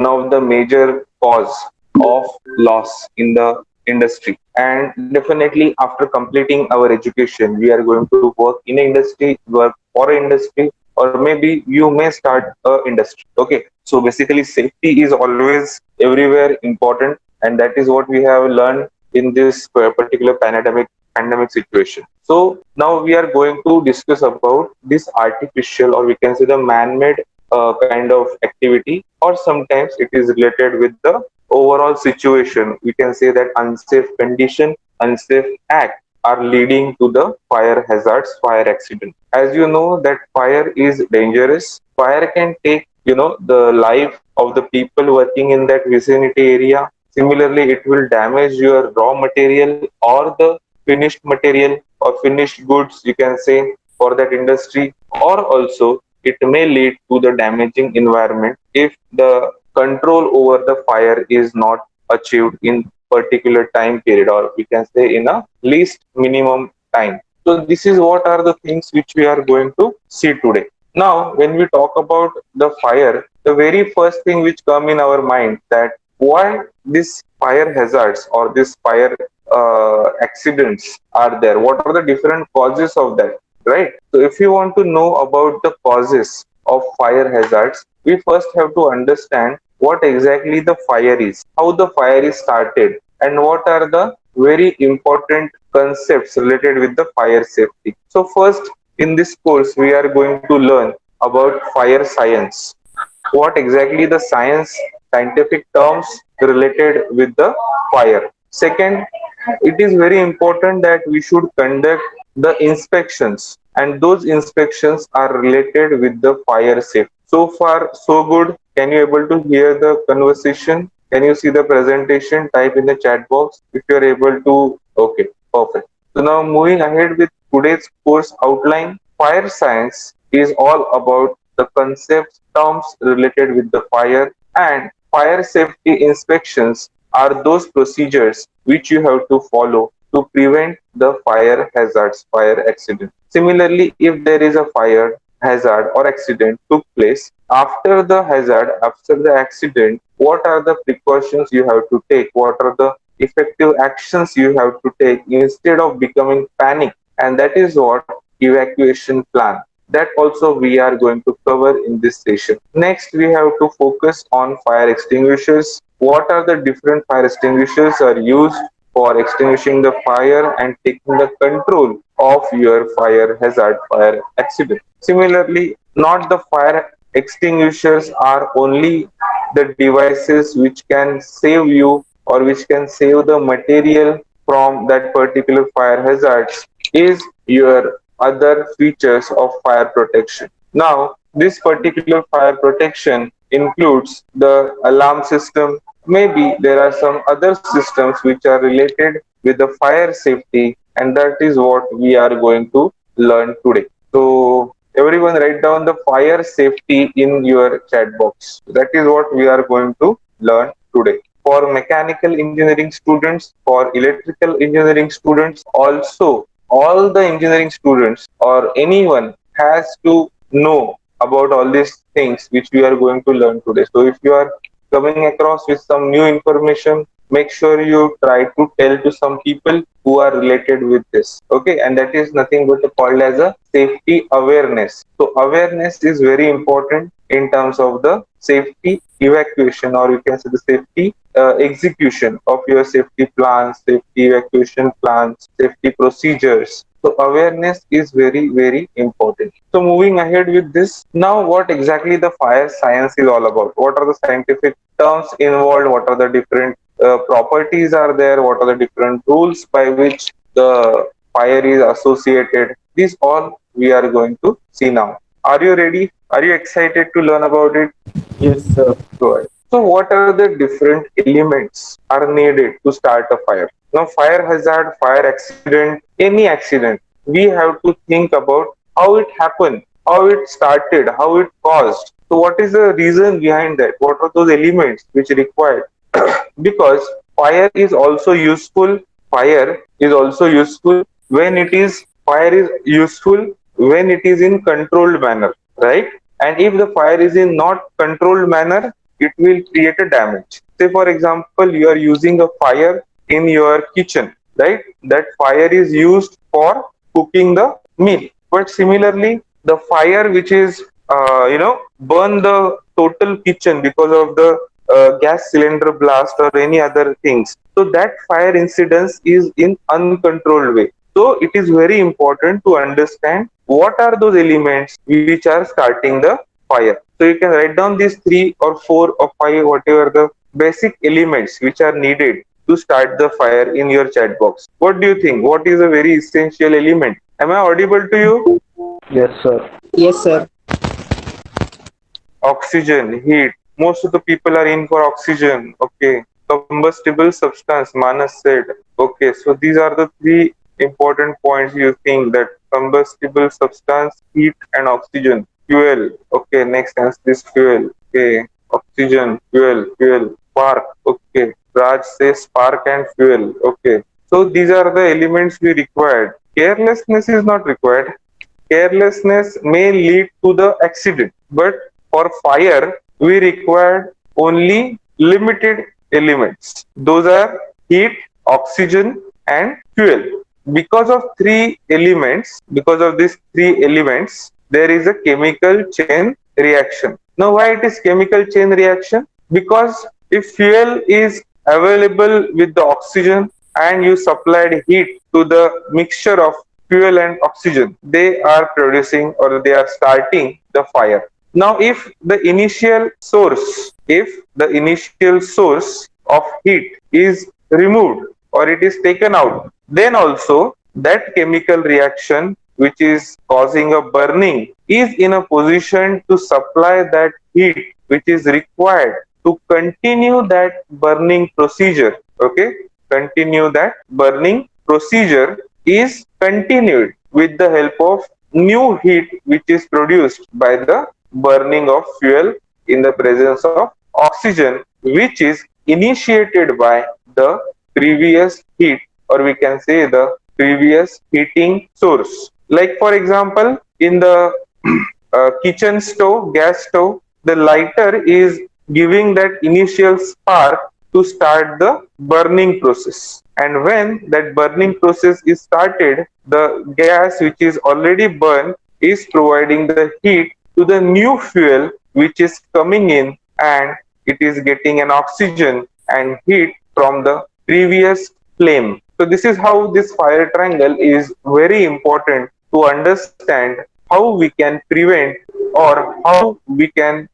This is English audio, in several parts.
of the major cause of loss in the industry. And definitely after completing our education, we are going to work in an industry, work for an industry, or maybe you may start a industry. Okay, so basically safety is always everywhere important, and that is what we have learned in this particular pandemic situation. So now we are going to discuss about this artificial, or we can say the man-made kind of activity, or sometimes it is related with the overall situation. We can say that unsafe condition, unsafe act are leading to the fire hazards, fire accident. As you know that fire is dangerous. Fire can take, the life of the people working in that vicinity area. Similarly, it will damage your raw material or the finished material or finished goods, you can say, for that industry, or also it may lead to the damaging environment if the control over the fire is not achieved in particular time period, or we can say in a least minimum time. So this is what are the things which we are going to see today. Now when we talk about the fire, the very first thing which come in our mind that why this fire hazards or this fire accidents are there, what are the different causes of that, right? So if you want to know about the causes of fire hazards, we first have to understand what exactly the fire is, how the fire is started, and what are the very important concepts related with the fire safety. So first, in this course, we are going to learn about fire science. What exactly the scientific terms related with the fire. Second, it is very important that we should conduct the inspections, and those inspections are related with the fire safety. So far so good. Can you able to hear the conversation? Can you see the presentation? Type in the chat box if you are able to. Okay, perfect. So now moving ahead with today's course outline. Fire science is all about the concepts, terms related with the fire, and fire safety inspections are those procedures which you have to follow to prevent the fire hazards, fire accident. Similarly, if there is a fire hazard or accident took place, after the hazard, after the accident, what are the precautions you have to take? What are the effective actions you have to take instead of becoming panic? And that is what evacuation plan. That also we are going to cover in this session. Next, we have to focus on fire extinguishers. What are the different fire extinguishers are used for extinguishing the fire and taking the control of your fire hazard, fire accident. Similarly, not the fire extinguishers are only the devices which can save you or which can save the material from that particular fire hazards, is your other features of fire protection. Now, this particular fire protection includes the alarm system. Maybe there are some other systems which are related with the fire safety, and that is what we are going to learn today. So, everyone write down the fire safety in your chat box. That is what we are going to learn today. For mechanical engineering students, for electrical engineering students, also all the engineering students or anyone has to know about all these things which we are going to learn today. So if you are coming across with some new information, make sure you try to tell to some people who are related with this. Okay, and that is nothing but called as a safety awareness. So awareness is very important in terms of the safety evacuation, or you can say the safety execution of your safety plans, safety evacuation plans, safety procedures. So awareness is very, very important. So moving ahead with this, now what exactly the fire science is all about? What are the scientific terms involved? What are the different properties are there? What are the different rules by which the fire is associated? These all we are going to see now. Are you ready? Are you excited to learn about it? Yes, sir. Go ahead. So, what are the different elements are needed to start a fire? Now, fire hazard, fire accident, any accident, we have to think about how it happened, how it started, how it caused. So, what is the reason behind that? What are those elements which are required? Because fire is also useful. Fire is also useful when it is fire is useful when it is in controlled manner, right? And if the fire is in not controlled manner, it will create a damage. Say for example, you are using a fire in your kitchen, right? That fire is used for cooking the meal. But similarly, the fire which is burn the total kitchen because of the gas cylinder blast or any other things. So that fire incidence is in uncontrolled way. So it is very important to understand what are those elements which are starting the fire. So you can write down these 3 or 4 or 5, whatever the basic elements which are needed to start the fire in your chat box. What do you think? What is a very essential element? Am I audible to you? Yes, sir. Yes, sir. Oxygen, heat. Most of the people are in for oxygen. Okay. Combustible substance, Manas said. Okay, so these are the three important points you think, that combustible substance, heat, and oxygen. Fuel. Okay, next answer is fuel. Okay. Oxygen, fuel. Spark. Okay. Raj says spark and fuel. Okay. So these are the elements we required. Carelessness is not required. Carelessness may lead to the accident, but for fire, we require only limited elements. Those are heat, oxygen, and fuel. Because of these three elements, there is a chemical chain reaction. Now, why it is chemical chain reaction? Because if fuel is available with the oxygen and you supplied heat to the mixture of fuel and oxygen, they are producing or they are starting the fire. Now, if the initial source of heat is removed or it is taken out, then also that chemical reaction which is causing a burning is in a position to supply that heat which is required to continue that burning procedure. Okay, continue that burning procedure is continued with the help of new heat which is produced by the burning of fuel in the presence of oxygen, which is initiated by the previous heat, or we can say the previous heating source. Like for example, in the kitchen stove, gas stove, the lighter is giving that initial spark to start the burning process. And when that burning process is started, the gas which is already burned is providing the heat to the new fuel which is coming in, and it is getting an oxygen and heat from the previous flame. So this is how this fire triangle is very important to understand how we can prevent or how we can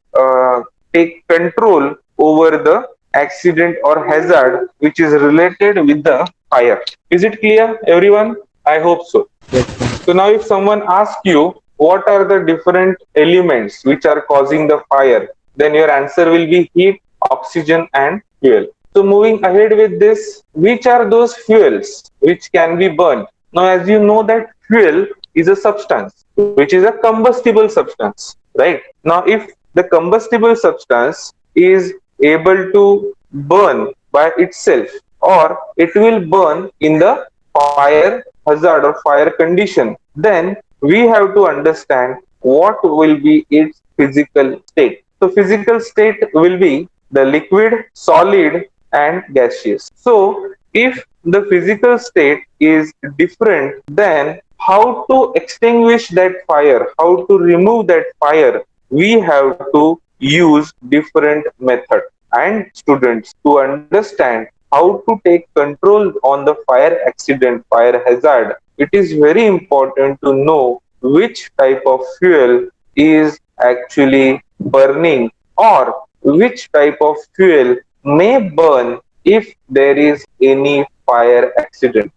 take control over the accident or hazard which is related with the fire. Is it clear, everyone? I hope so. Yes, sir. So now if someone asks you what are the different elements which are causing the fire, then your answer will be heat, oxygen, and fuel. So moving ahead with this, which are those fuels which can be burned? Now as you know that fuel is a substance which is a combustible substance, right? Now if the combustible substance is able to burn by itself, or it will burn in the fire hazard or fire condition, then we have to understand what will be its physical state. So physical state will be the liquid, solid, and gaseous. So if the physical state is different, then how to extinguish that fire, how to remove that fire, we have to use different method. And students, to understand how to take control on the fire accident, fire hazard, it is very important to know which type of fuel is actually burning, or which type of fuel may burn if there is any fire accident.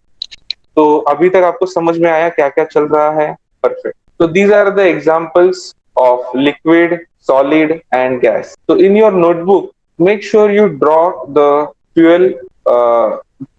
तो अभी तक आपको समझ में आया क्या क्या चल रहा है? Perfect. So these are the examples of liquid, solid, and gas. So in your notebook, make sure you draw the fuel,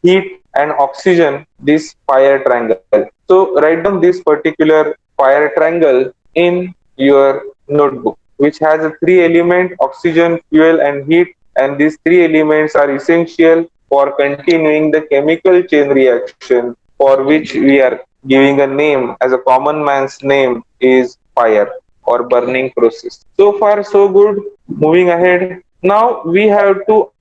heat, and oxygen, this fire triangle. So write down this particular fire triangle in your notebook, which has a three element: oxygen, fuel, and heat. And these three elements are essential for continuing the chemical chain reaction, for which we are giving a name as a common man's name is fire or burning process. So far so good. Moving ahead, Now we have to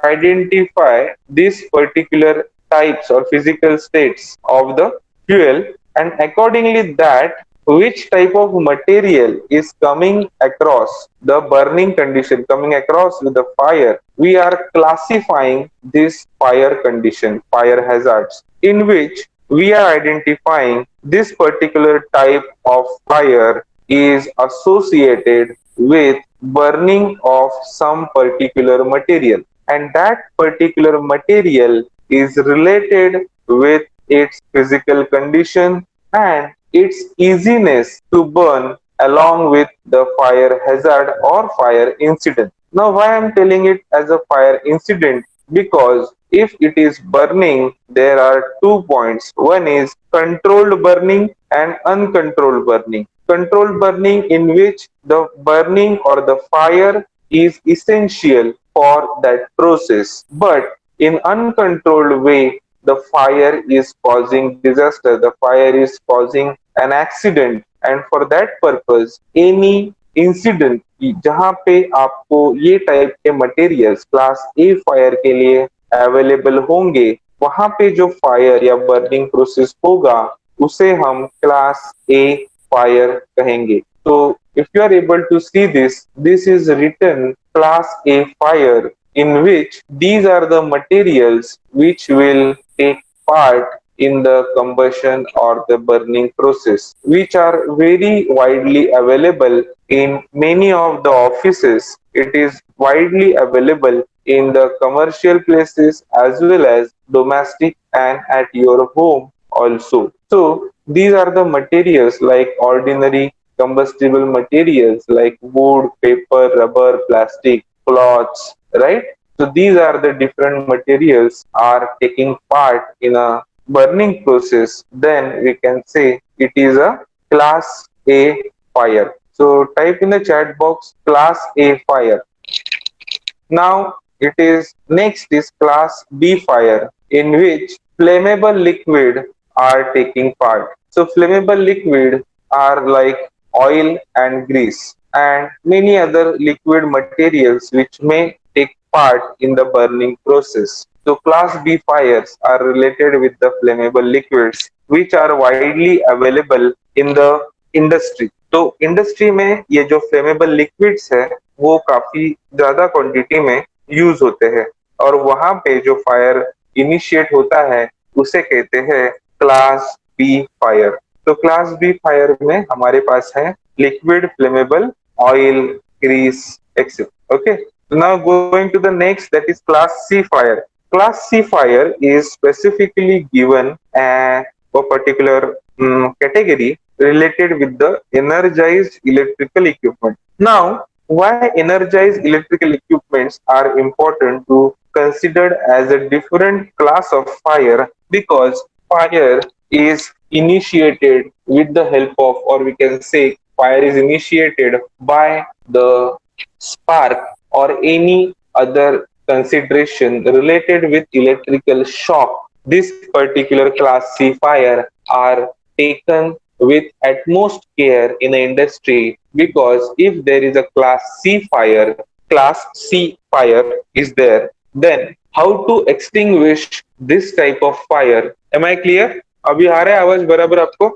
identify these particular types or physical states of the fuel, and accordingly that which type of material is coming across the burning condition, coming across with the fire, we are classifying this fire condition, fire hazards, in which we are identifying this particular type of fire is associated with burning of some particular material, and that particular material is related with its physical condition and its easiness to burn along with the fire hazard or fire incident. Now, why I'm telling it as a fire incident? Because if it is burning, there are 2 points. One is controlled burning and uncontrolled burning. Controlled burning, in which the burning or the fire is essential for that process, but in uncontrolled way the fire is causing disaster, the fire is causing an accident, and for that purpose any incident जहां पे आपको ये type के materials class ए fire के लिए available होंगे, वहां पे जो फायर या बर्निंग प्रोसेस होगा उसे हम क्लास ए फायर कहेंगे. तो if you are able to see this, this is written class A fire, in which these are the materials which will take part in the combustion or the burning process, which are very widely available in many of the offices. It is widely available in the commercial places as well as domestic and at your home also. So these are the materials like ordinary combustible materials like wood, paper, rubber, plastic, cloths, right? So these are the different materials are taking part in a burning process. Then we can say it is a class A fire. So type in the chat box class A fire. Now it is next is class B fire, in which flammable liquid are taking part. So flammable liquid are like oil and grease and many other liquid materials which may take part in the burning process. So class B fires are related with the flammable liquids which are widely available in the industry. तो industry में ये जो flammable liquids है वो काफी ज्यादा quantity में use होते हैं, और वहां पे जो फायर इनिशिएट होता है उसे कहते हैं क्लास बी फायर. तो क्लास बी फायर में हमारे पास है liquid flammable oil Greece etcetera. Okay, now going to the next, that is class C fire. Class C fire is specifically given a particular category related with the energized electrical equipment. Now, why energized electrical equipments are important to considered as a different class of fire? Because fire is initiated with the help of, or we can say fire is initiated by the spark or any other consideration related with electrical shock. This particular class C fire are taken with utmost care in the industry, because if there is a class C fire, class C fire is there, then how to extinguish this type of fire? Am I clear? अभी आ रहा है आवाज बराबर आपको?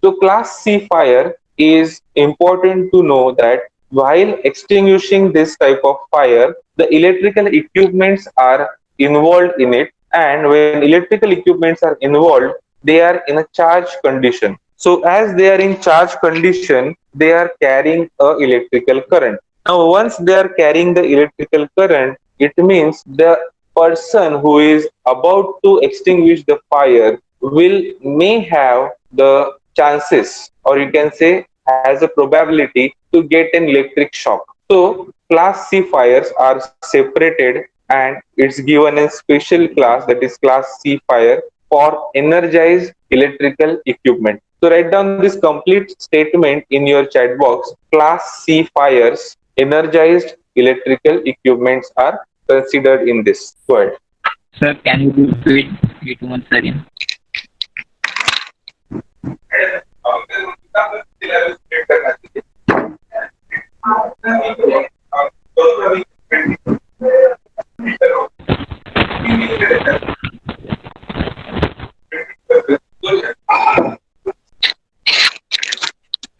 So class C fire is important to know that while extinguishing this type of fire, the electrical equipments are involved in it, and when electrical equipments are involved, they are in a charge condition. So as they are in charge condition, they are carrying a electrical current. Now once they are carrying the electrical current, it means the person who is about to extinguish the fire will may have the chances, or you can say has a probability to get an electric shock. So class C fires are separated and it's given a special class, that is class C fire, for energized electrical equipment. So write down this complete statement in your chat box. Class C fires, energized electrical equipments are considered in this. Go ahead. Sir, can you repeat it once again?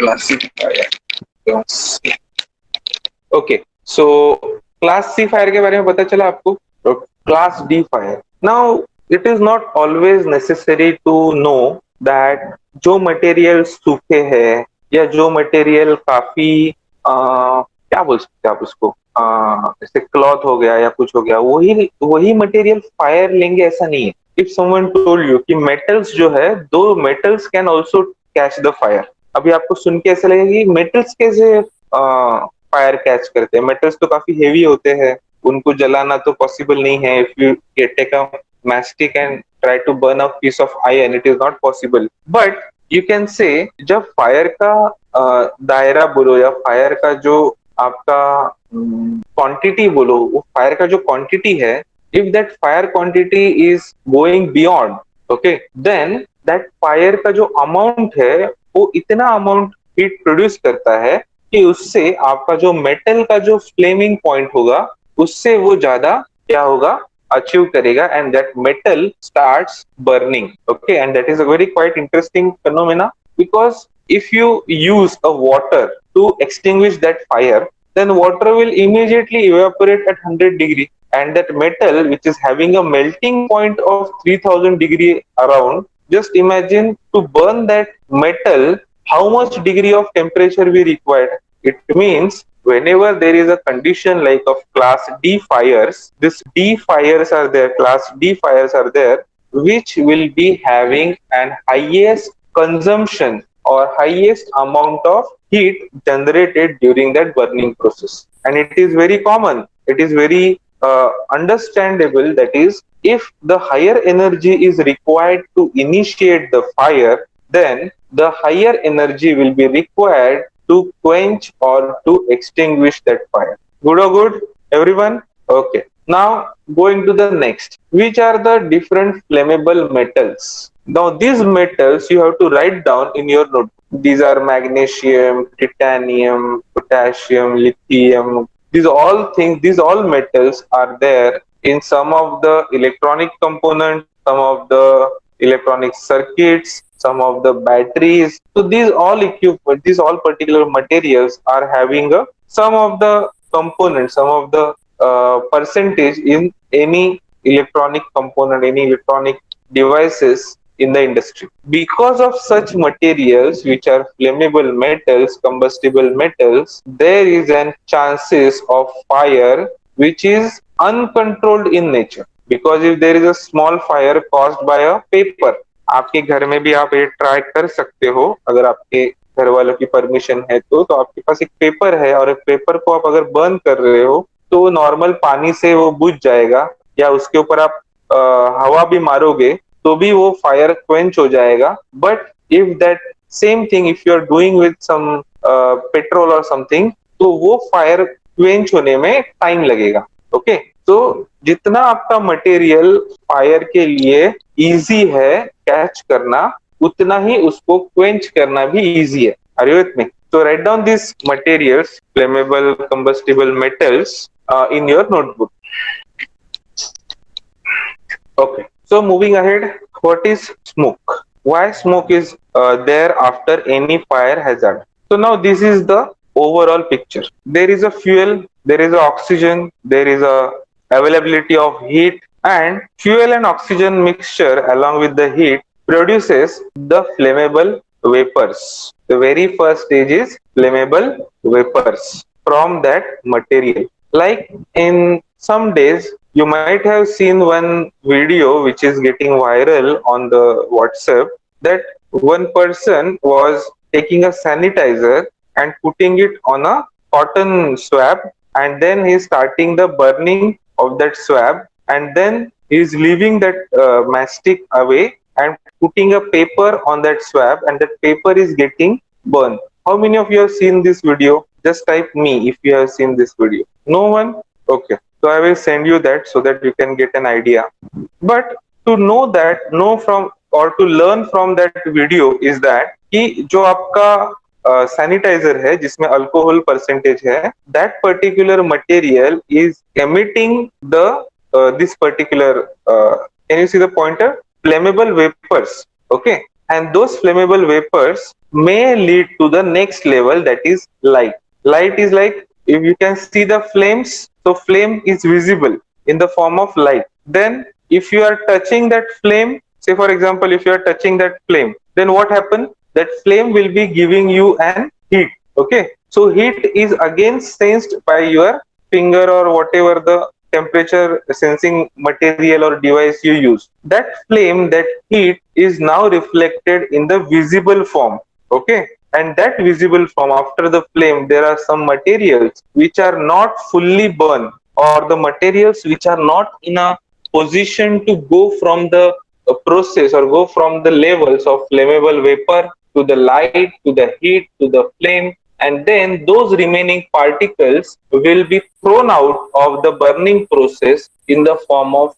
Classifier, okay, so class C fire के बारे में पता चला आपको, तो class D fire. Now it is not always necessary to know that जो material सूखे हैं या जो मटेरियल काफी क्या बोल सकते हैं आप उसको, जैसे क्लॉथ हो गया या कुछ हो गया, वही वही मटेरियल फायर लेंगे ऐसा नहीं है। इफ समवन टोल्ड यू कि मेटल्स जो है, दो metals can also catch the fire, अभी आपको सुन के ऐसा लगेगा कि मेटल्स कैसे फायर कैच करते हैं, मेटल्स तो काफी हेवी होते हैं, उनको जलाना तो पॉसिबल नहीं है। If you take a matchstick and try to burn a piece of iron, it is not possible. But you can say जब फायर का दायरा बोलो या फायर का जो आपका क्वांटिटी बोलो, वो फायर का जो क्वांटिटी है, if that fire quantity is going beyond, okay, then that fire का जो अमाउंट है वो इतना अमाउंट हीट प्रोड्यूस करता है कि उससे आपका जो मेटल का जो फ्लेमिंग पॉइंट होगा उससे वो ज्यादा क्या होगा, अचीव करेगा, and that metal starts burning. Okay, and that is a very quite interesting phenomena, because if you use a water to extinguish that fire, then water will immediately evaporate at 100 degree, and that metal which is having a melting point of 3000 degree around, just imagine to burn that metal how much degree of temperature we required. It means whenever there is a condition like of class D fires, this D fires are there, class D fires are there, which will be having an highest consumption or highest amount of heat generated during that burning process. And it is very common, it is very understandable, that is, if the higher energy is required to initiate the fire, then the higher energy will be required to quench or to extinguish that fire. Good or good, everyone? Okay. Now going to the next, which are the different flammable metals? Now these metals you have to write down in your notebook. These are magnesium, titanium, potassium, lithium. These all things, these all metals are there in some of the electronic components, some of the electronic circuits, some of the batteries. So these all equipment, these all particular materials are having a some of the components, some of the percentage in any electronic component, any electronic devices in the industry. Because of such materials, which are flammable metals, combustible metals, there is an chances of fire which is uncontrolled in nature. Because if there is a small fire caused by a paper, आपके घर में भी आप ये try कर सकते हो, अगर आपके घर वालों की परमिशन है तो आपके पास एक पेपर है और एक पेपर को आप अगर बर्न कर रहे हो तो नॉर्मल पानी से वो बुझ जाएगा, या उसके ऊपर आप हवा भी मारोगे तो भी वो फायर क्वेंच हो जाएगा। But if that same thing if you are doing with some petrol और समथिंग, तो वो फायर क्वेंच होने में टाइम लगेगा। ओके, तो जितना आपका मटेरियल फायर के लिए इजी है कैच करना, उतना ही उसको क्वेंच करना भी इजी है। Are you with me? So write down these materials, flammable, combustible metals, in your notebook. Okay. So moving ahead, what is smoke? Why smoke is there after any fire hazard? So now this is the overall picture. There is a fuel, there is a oxygen, there is a availability of heat, and fuel and oxygen mixture along with the heat produces the flammable vapors. The very first stage is flammable vapors from that material. Like in some days, you might have seen one video which is getting viral on the WhatsApp, that one person was taking a sanitizer and putting it on a cotton swab, and then he's starting the burning of that swab, and then he's leaving that mastic away and putting a paper on that swab, and that paper is getting burned. How many of you have seen this video? Just type me if you have seen this video. No one? Okay. So I will send you that so that you can get an idea. But to know that, know from or to learn from that video is that कि जो आपका sanitiser है जिसमें alcohol percentage है, that particular material is emitting the this particular can you see the pointer, flammable vapors, okay, and those flammable vapors may lead to the next level, that is light. Light is like, if you can see the flames, so flame is visible in the form of light. Then if you are touching that flame, say for example if you are touching that flame, then what happen, that flame will be giving you an heat, okay. So heat is again sensed by your finger or whatever the temperature sensing material or device you use. That flame, that heat is now reflected in the visible form, okay. And that visible form, after the flame there are some materials which are not fully burned, or the materials which are not in a position to go from the process or go from the levels of flammable vapor to the light to the heat to the flame, and then those remaining particles will be thrown out of the burning process in the form of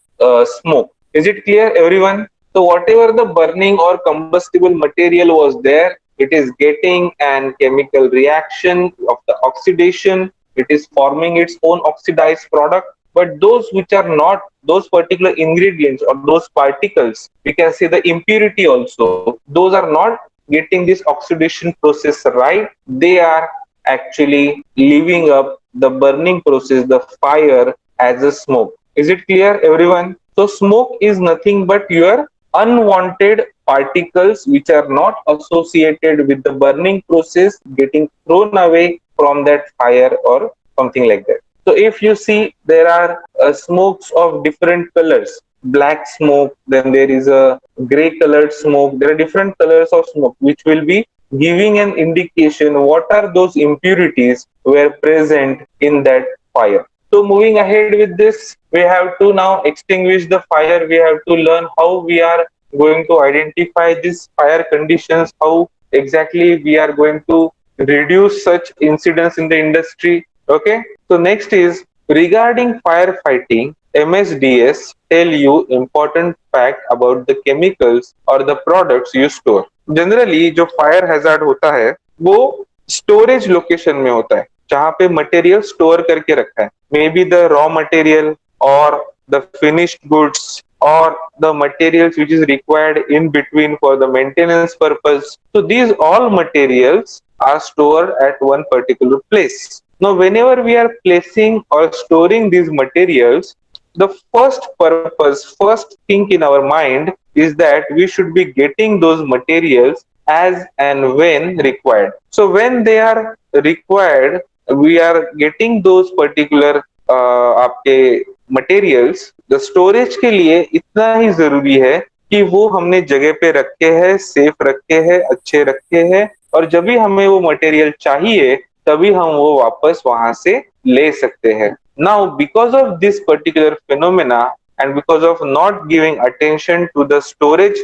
smoke. Is it clear, everyone? So whatever the burning or combustible material was there, it is getting an chemical reaction of the oxidation. It is forming its own oxidized product. But those which are not, those particular ingredients or those particles, we can say the impurity also, those are not getting this oxidation process right. They are actually leaving up the burning process, the fire, as a smoke. Is it clear, everyone? So smoke is nothing but your unwanted particles which are not associated with the burning process getting thrown away from that fire or something like that. So if you see, there are smokes of different colors, black smoke, then there is a gray colored smoke. There are different colors of smoke which will be giving an indication what are those impurities were present in that fire. So moving ahead with this, we have to now extinguish the fire. We have to learn how we are going to identify these fire conditions, how exactly we are going to reduce such incidents in the industry. Okay. So next is regarding firefighting, MSDS tell you important fact about the chemicals or the products you store. Generally जो fire hazard होता है वो storage location में होता है, जहाँ पे material store करके रखा है, मे बी द रॉ मटेरियल और the finished goods or the materials which is required in between for the maintenance purpose. So these all materials are stored at one particular place. Now whenever we are placing or storing these materials, the first purpose, first thing in our mind is that we should be getting those materials as and when required. So when they are required, we are getting those particular आपके materials the storage के लिए इतना ही जरूरी है कि वो हमने जगह पे रखे हैं, सेफ रखे हैं, अच्छे रखे हैं, और जब भी हमें वो मटेरियल चाहिए तभी हम वो वापस वहां से ले सकते हैं. Now because of this particular phenomena and because of not giving attention to the storage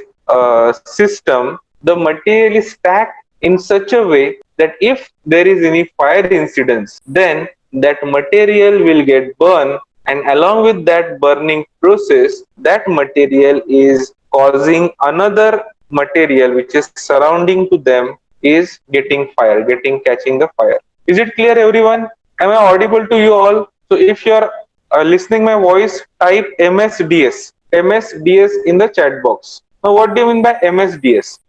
system, the material is stacked in such a way that if there is any fire incidents, then that material will get burned, and along with that burning process, that material is causing another material which is surrounding to them is getting fire, getting catching the fire. Is it clear, everyone? Am I audible to you all? So if you are listening my voice, type MSDS, MSDS in the chat box. Now what do you mean by MSDS?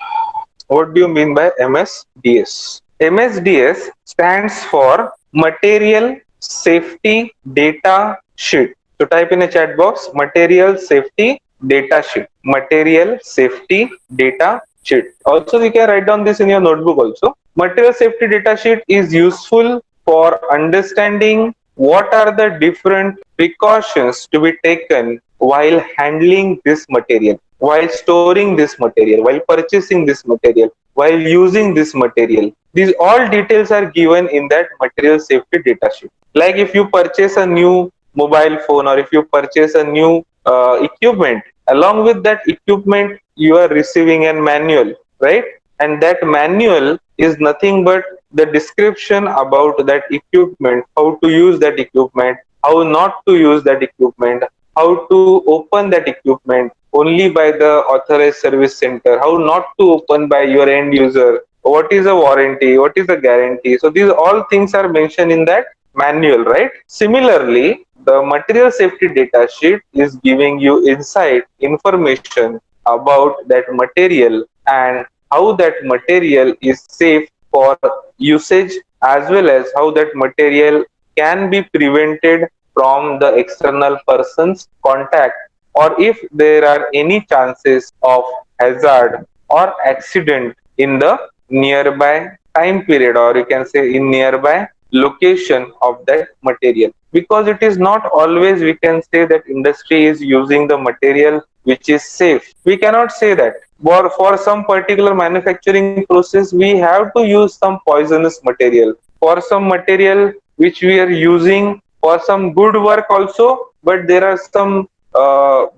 What do you mean by MSDS? MSDS stands for Material Safety Data Sheet. So type in a chat box, Material Safety Data Sheet. Material Safety Data Sheet. Also you can write down this in your notebook also. Material Safety Data Sheet is useful for understanding what are the different precautions to be taken while handling this material, while storing this material, while purchasing this material, while using this material. These all details are given in that material safety data sheet. Like if you purchase a new mobile phone or if you purchase a new equipment, along with that equipment you are receiving a manual, right? And that manual is nothing but the description about that equipment, how to use that equipment, how not to use that equipment, how to open that equipment only by the authorized service center, how not to open by your end user, what is a warranty, what is a guarantee. So these all things are mentioned in that manual, right? Similarly, the material safety data sheet is giving you insight information about that material and how that material is safe for usage, as well as how that material can be prevented from the external person's contact, or if there are any chances of hazard or accident in the nearby time period, or you can say in nearby location of that material. Because it is not always we can say that industry is using the material which is safe. We cannot say that. For some particular manufacturing process, we have to use some poisonous material. For some material which we are using for some good work also, but there are some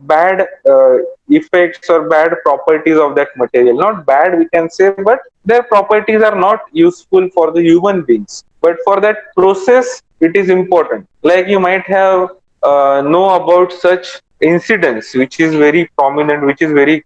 bad effects or bad properties of that material. Not bad, we can say, but their properties are not useful for the human beings. But for that process, it is important. Like you might have know about such incidents, which is very prominent, which is very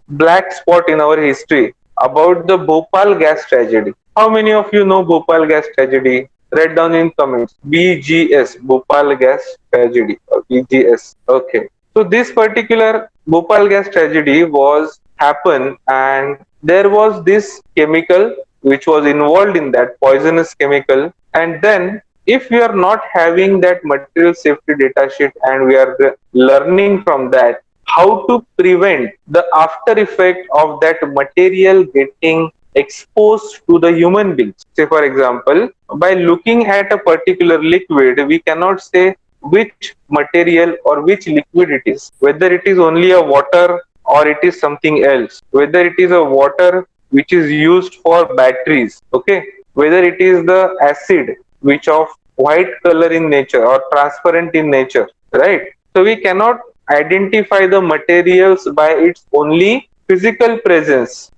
black spot in our history, about the Bhopal gas tragedy. How many of you know Bhopal gas tragedy? Write down in comments. BGS, Bhopal gas tragedy, or BGS. Okay. So this particular Bhopal gas tragedy was happen, and there was this chemical which was involved in that poisonous chemical. And then if we are not having that material safety data sheet and we are learning from that how to prevent the after effect of that material getting exposed to the human beings. Say for example, by looking at a particular liquid, we cannot say which material or which liquid it is, whether it is only a water or it is something else, whether it is a water which is used for batteries, okay, whether it is the acid which of white color in nature or transparent in nature, right? So we cannot identify the materials by its only physical presence.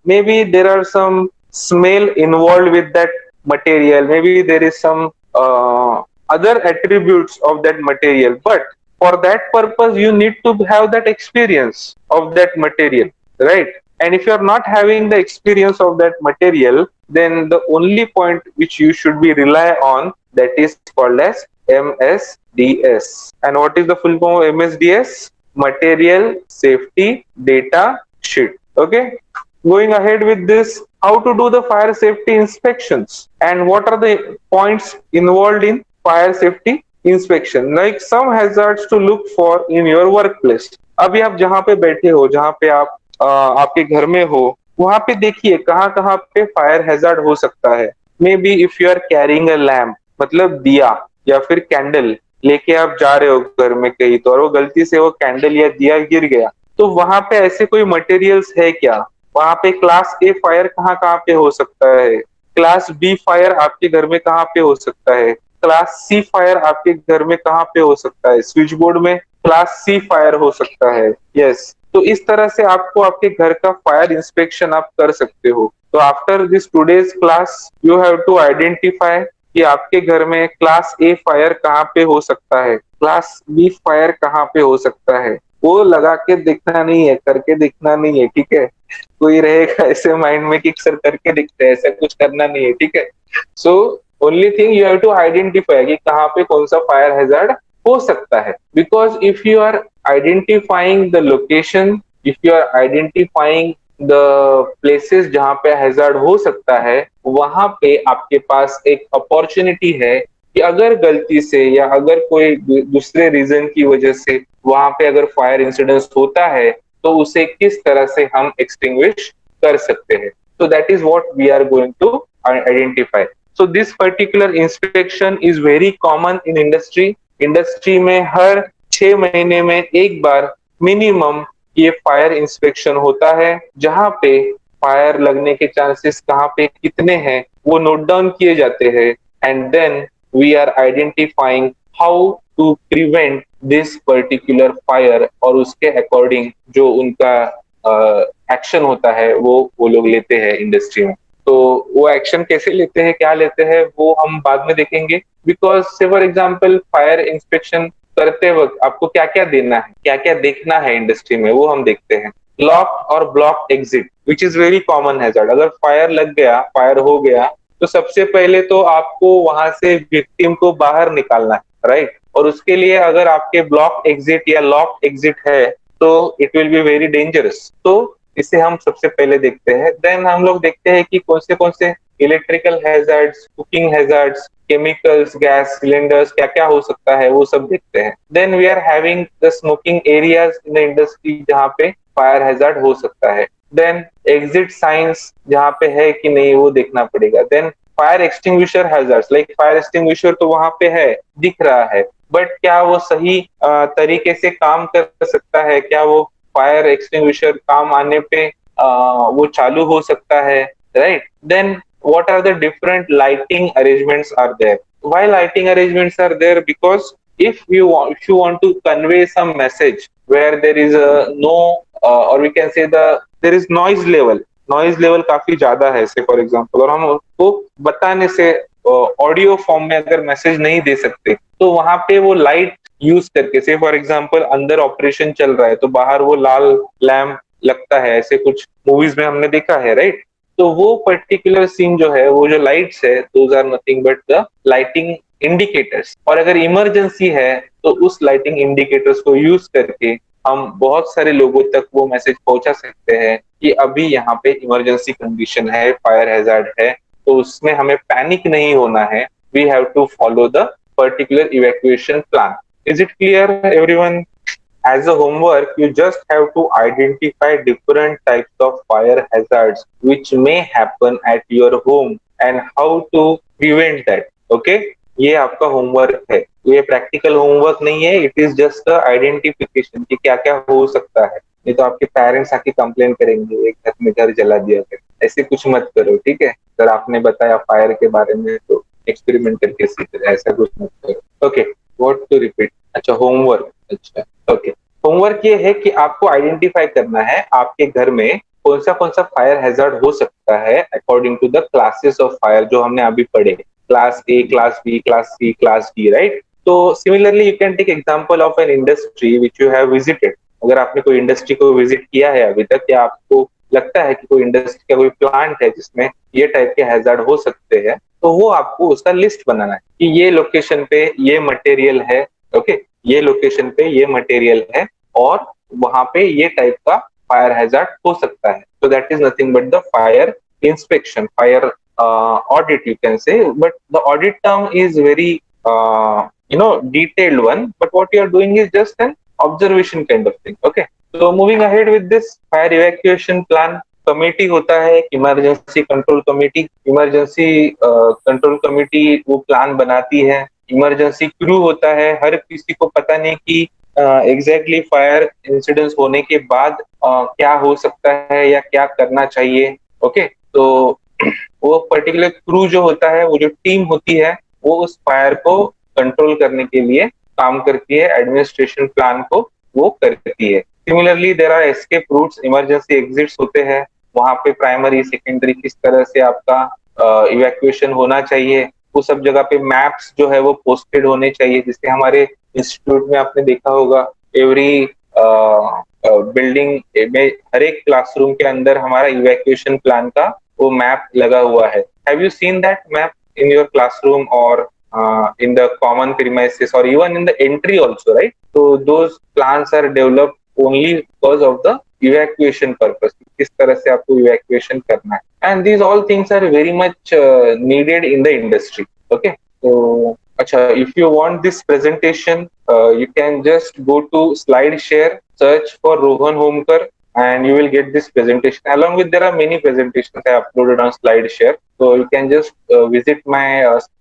Maybe there are some smell involved with that material, maybe there is some other attributes of that material, but for that purpose you need to have that experience of that material, right? And if you are not having the experience of that material, then the only point which you should be rely on, that is called as MSDS. And what is the full form of MSDS? Material Safety Data Sheet. Okay. Going ahead with this, how to do the fire safety inspections and what are the points involved in fire safety inspection. Like some hazards to look for in your workplace. अभी आप जहाँ पे बैठे हो, जहाँ पे आप आपके घर में हो, वहां पे देखिए कहाँ कहाँ पे फायर हैजार्ड हो सकता है. May be if you are carrying a lamp, मतलब दिया या फिर कैंडल लेके आप जा रहे हो घर में कहीं, तो और वो गलती से वो कैंडल या दिया गिर गया, तो वहां पे ऐसे कोई मटेरियल्स है क्या? वहां पे क्लास ए फायर कहाँ कहाँ पे हो सकता है? क्लास बी फायर आपके घर में कहाँ पे हो सकता है? क्लास सी फायर आपके घर में कहाँ पे हो सकता है? स्विच बोर्ड में क्लास सी फायर हो सकता है. यस. तो इस तरह से आपको आपके घर का फायर इंस्पेक्शन आप कर सकते हो. तो after this today's class you have to identify कि आपके घर में क्लास ए फायर कहाँ पे हो सकता है, क्लास बी फायर कहाँ पे हो सकता है. वो लगा के देखना नहीं है, करके देखना नहीं है, ठीक है? कोई रहेगा ऐसे माइंड में कि सर करके दिखते हैं, ऐसा कुछ करना नहीं है, ठीक है? So only thing you have to identify कि कहाँ पे कौन सा फायर हैजार्ड हो सकता है. Because if you are identifying the location, if you are identifying the places जहाँ पे हैजार्ड हो सकता है, वहां पे आपके पास एक अपॉर्चुनिटी है कि अगर गलती से या अगर कोई दूसरे रीजन की वजह से वहां पे अगर फायर इंसिडेंस होता है, तो उसे किस तरह से हम एक्सटिंग्विश कर सकते हैं. So that is what we are going to identify. So this particular inspection is very common in industry. Industry में हर 6 महीने में एक बार मिनिमम ये फायर इंस्पेक्शन होता है, जहां पे फायर लगने के चांसेस कहाँ पे कितने हैं वो नोट डाउन किए जाते हैं. And then we are identifying how to prevent this particular fire, और उसके अकॉर्डिंग जो उनका एक्शन होता है वो लोग लेते हैं इंडस्ट्री में. तो वो एक्शन कैसे लेते हैं, क्या लेते हैं, वो हम बाद में देखेंगे. बिकॉज से फॉर एग्जाम्पल फायर इंस्पेक्शन करते वक्त आपको क्या क्या देना है, क्या क्या देखना है इंडस्ट्री में, वो हम देखते हैं. लॉक और block exit which is very common hazard. अगर फायर लग गया, फायर हो गया, तो सबसे पहले तो आपको वहां से विक्टिम को बाहर निकालना है, राइट। और उसके लिए अगर आपके ब्लॉक एग्जिट या लॉक एग्जिट है तो it will be very dangerous. तो इसे हम सबसे पहले देखते हैं। देन हम लोग देखते हैं कि कौन से electrical hazards, cooking hazards, chemicals, gas cylinders, क्या क्या हो सकता है वो सब देखते हैं। Then we are having the smoking areas in the industry जहाँ पे फायर हैजर्ड हो सकता है। देन एग्जिट साइंस जहाँ पे है कि नहीं वो देखना पड़ेगा। Then fire extinguisher hazards, like fire extinguisher तो वहां पे है, दिख रहा है, बट क्या वो सही तरीके से काम कर सकता है, क्या वो फायर एक्सटिंग्विशर काम आने पे वो चालू हो सकता है, right. Then what are the different lighting arrangements are there? Why lighting arrangements are there? Because if you want to convey some message where there is a no or we can say there is noise level काफी ज्यादा है से for example, और हम उसको बताने से audio form में अगर मैसेज नहीं दे सकते तो वहां पे वो लाइट यूज करके, से फॉर एग्जांपल अंदर ऑपरेशन चल रहा है तो बाहर वो लाल लैम्प लगता है, ऐसे कुछ मूवीज में हमने देखा है, राइट। तो वो पर्टिकुलर सीन जो है, वो जो लाइट्स है, those are nothing but the lighting indicators. और अगर इमरजेंसी है तो उस लाइटिंग इंडिकेटर्स को यूज करके हम बहुत सारे लोगों तक वो मैसेज पहुंचा सकते हैं कि अभी यहाँ पे इमरजेंसी कंडीशन है, फायर हैजार्ड है, तो उसमें हमें पैनिक नहीं होना है। We have to follow the particular evacuation plan. Is it clear everyone? As a homework, you just have to identify different types of fire hazards which may happen at your home and how to prevent that. Okay? ये आपका homework है, ये practical homework नहीं है, it is just identification कि क्या क्या हो सकता है। नहीं तो आपके पेरेंट्स आके कंप्लेन करेंगे, एक घर में घर जला दिया कर। ऐसे कुछ मत करो, ठीक है। अगर आपने बताया फायर के बारे में तो एक्सपेरिमेंट करके सीख, ऐसा कुछ मत करो। Okay, what to repeat? अच्छा, होमवर्क, अच्छा, ओके। होमवर्क ये है कि आपको आइडेंटिफाई करना है आपके घर में कौन सा फायर हैजर्ड हो सकता है according to the classes of fire जो हमने अभी पढ़े, class A, class B, class C, class D, right. तो similarly you can take example of an industry which you have visited. अगर आपने कोई इंडस्ट्री को विजिट किया है अभी तक, या आपको लगता है कि कोई इंडस्ट्री का कोई प्लांट है जिसमें ये टाइप के हैजर्ड हो सकते हैं, तो वो आपको उसका लिस्ट बनाना है कि ये लोकेशन पे ये मटेरियल है, ओके, ये लोकेशन पे ये मटेरियल है और वहां पे ये टाइप का फायर हैजर्ड हो सकता है। so that is nothing but the fire inspection, fire audit you can say, but the audit term is very detailed one, but what you are doing is just an observation kind of thing. Okay, so moving ahead with this fire evacuation plan, committee होता है, emergency control committee. Emergency control committee वो plan बनाती है। Emergency crew होता है, हर किसी को पता नहीं कि एग्जैक्टली फायर इंसिडेंस होने के बाद क्या हो सकता है या क्या करना चाहिए। ओके, तो वो पर्टिकुलर क्रू जो होता है, वो जो टीम होती है, वो उस फायर को कंट्रोल करने के लिए काम करती है, एडमिनिस्ट्रेशन प्लान को वो करती है। Similarly there are escape routes, emergency exits होते हैं, वहां पे प्राइमरी सेकेंडरी किस तरह से आपका इवैक्यूएशन होना चाहिए, वो सब जगह पे मैप्स जो है वो पोस्टेड होने चाहिए। जिससे हमारे इंस्टीट्यूट में आपने देखा होगा, एवरी बिल्डिंग में, हर एक क्लासरूम के अंदर हमारा इवैक्यूएशन प्लान का वो मैप लगा हुआ है। Have you seen that map in your classroom और in the common premises or even in the entry also, right? So those plans are developed only because of the evacuation purpose, किस तरह से आपको evacuation करना है, and these all things are very much needed in the industry. Okay, so अच्छा, if you want this presentation, you can just go to SlideShare, search for Rohan Homkar, and you will get this presentation. Along with, there are many presentations I uploaded on SlideShare, so you can just visit my